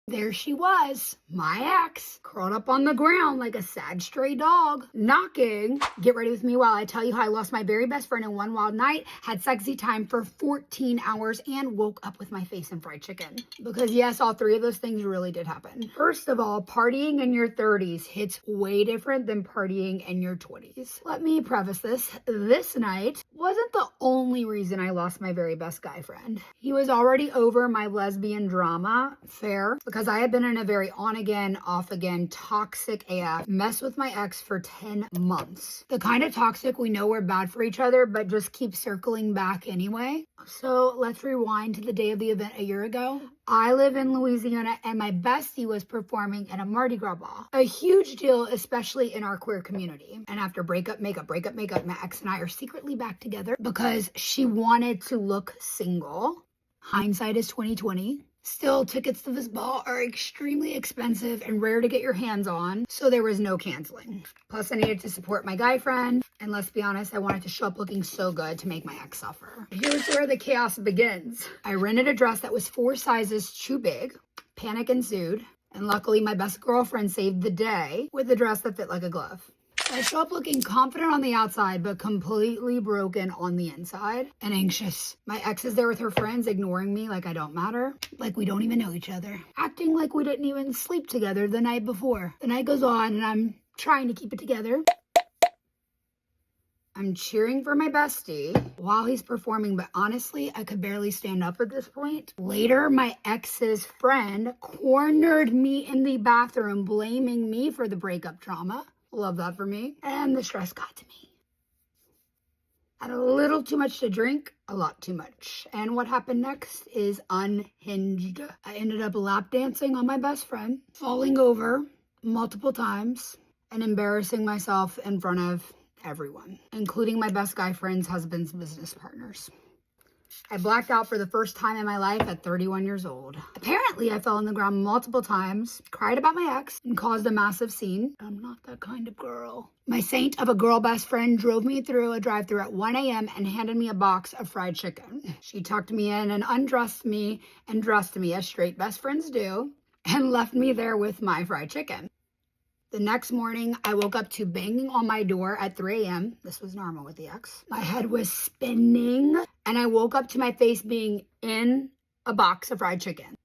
There she was, my ex, curled up on the ground like a sad stray dog, knocking. Get ready with me while I tell you how I lost my very best friend in one wild night, had sexy time for 14 hours, and woke up with my face in fried chicken. Because yes, all three of those things really did happen. First of all, partying in your 30s hits way different than partying in your 20s. Let me preface this. This night wasn't the only reason I lost my very best guy friend. He was already over my lesbian drama, fair, because I had been in a very on-again, off-again, toxic AF mess with my ex for 10 months. The kind of toxic we know we're bad for each other, but just keep circling back anyway. So let's rewind to the day of the event a year ago. I live in Louisiana and my bestie was performing at a Mardi Gras ball. A huge deal, especially in our queer community. And after breakup, makeup, my ex and I are secretly back together because she wanted to look single. Hindsight is 2020. Still, tickets to this ball are extremely expensive and rare to get your hands on, so there was no canceling. Plus, I needed to support my guy friend, and let's be honest, I wanted to show up looking so good to make my ex suffer. Here's where the chaos begins. I rented a dress that was 4 sizes too big. Panic ensued, and luckily my best girlfriend saved the day with a dress that fit like a glove. I show up looking confident on the outside, but completely broken on the inside and anxious. My ex is there with her friends, ignoring me like I don't matter, like we don't even know each other, acting like we didn't even sleep together the night before. The night goes on and I'm trying to keep it together. I'm cheering for my bestie while he's performing, but honestly, I could barely stand up at this point. Later, my ex's friend cornered me in the bathroom, blaming me for the breakup trauma. Love that for me. And the stress got to me. Had a little too much to drink, a lot too much. And what happened next is unhinged. I ended up lap dancing on my best friend, falling over multiple times, and embarrassing myself in front of everyone, including my best guy friend's husband's business partners. I blacked out for the first time in my life at 31 years old. Apparently, I fell on the ground multiple times, cried about my ex, and caused a massive scene. I'm not that kind of girl. My saint of a girl best friend drove me through a drive-thru at 1 a.m. and handed me a box of fried chicken. She tucked me in and undressed me and dressed me as straight best friends do, and left me there with my fried chicken. The next morning, I woke up to banging on my door at 3 a.m. This was normal with the ex. My head was spinning, and I woke up to my face being in a box of fried chicken.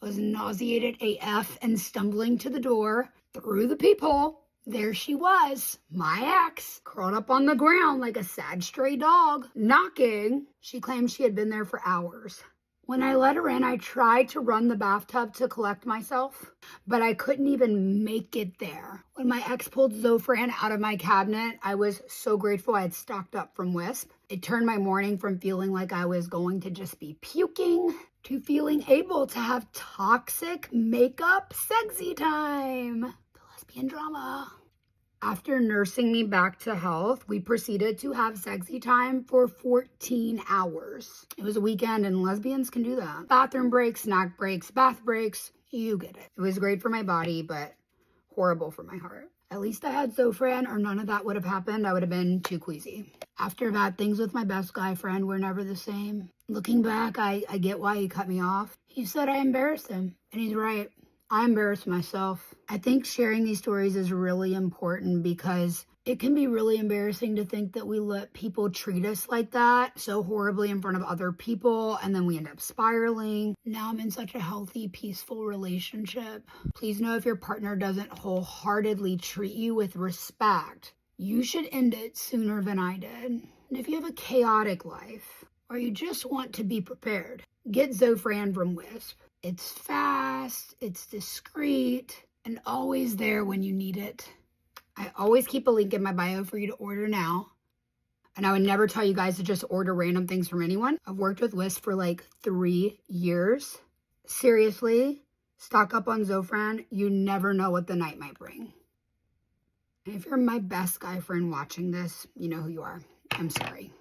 I was nauseated AF and stumbling to the door through the peephole. There she was, my ex, curled up on the ground like a sad stray dog, knocking. She claimed she had been there for hours. When I let her in, I tried to run the bathtub to collect myself, but I couldn't even make it there. When my ex pulled Zofran out of my cabinet, I was so grateful I had stocked up from Wisp. It turned my morning from feeling like I was going to just be puking to feeling able to have toxic makeup sexy time. The lesbian drama. After nursing me back to health, we proceeded to have sexy time for 14 hours. It was a weekend and lesbians can do that. Bathroom breaks, snack breaks, bath breaks, you get it. It was great for my body, but horrible for my heart. At least I had Zofran or none of that would have happened. I would have been too queasy. After that, things with my best guy friend were never the same. Looking back, I get why he cut me off. He said I embarrassed him, and he's right. I embarrassed myself. I think sharing these stories is really important because it can be really embarrassing to think that we let people treat us like that so horribly in front of other people, and then we end up spiraling. Now I'm in such a healthy, peaceful relationship. Please know if your partner doesn't wholeheartedly treat you with respect, you should end it sooner than I did. And if you have a chaotic life, or you just want to be prepared, get Zofran from Wisp. It's fast, it's discreet, and always there when you need it. I always keep a link in my bio for you to order now. And I would never tell you guys to just order random things from anyone. I've worked with Wisp for like 3 years. Seriously, stock up on Zofran. You never know what the night might bring. And if you're my best guy friend watching this, you know who you are. I'm sorry.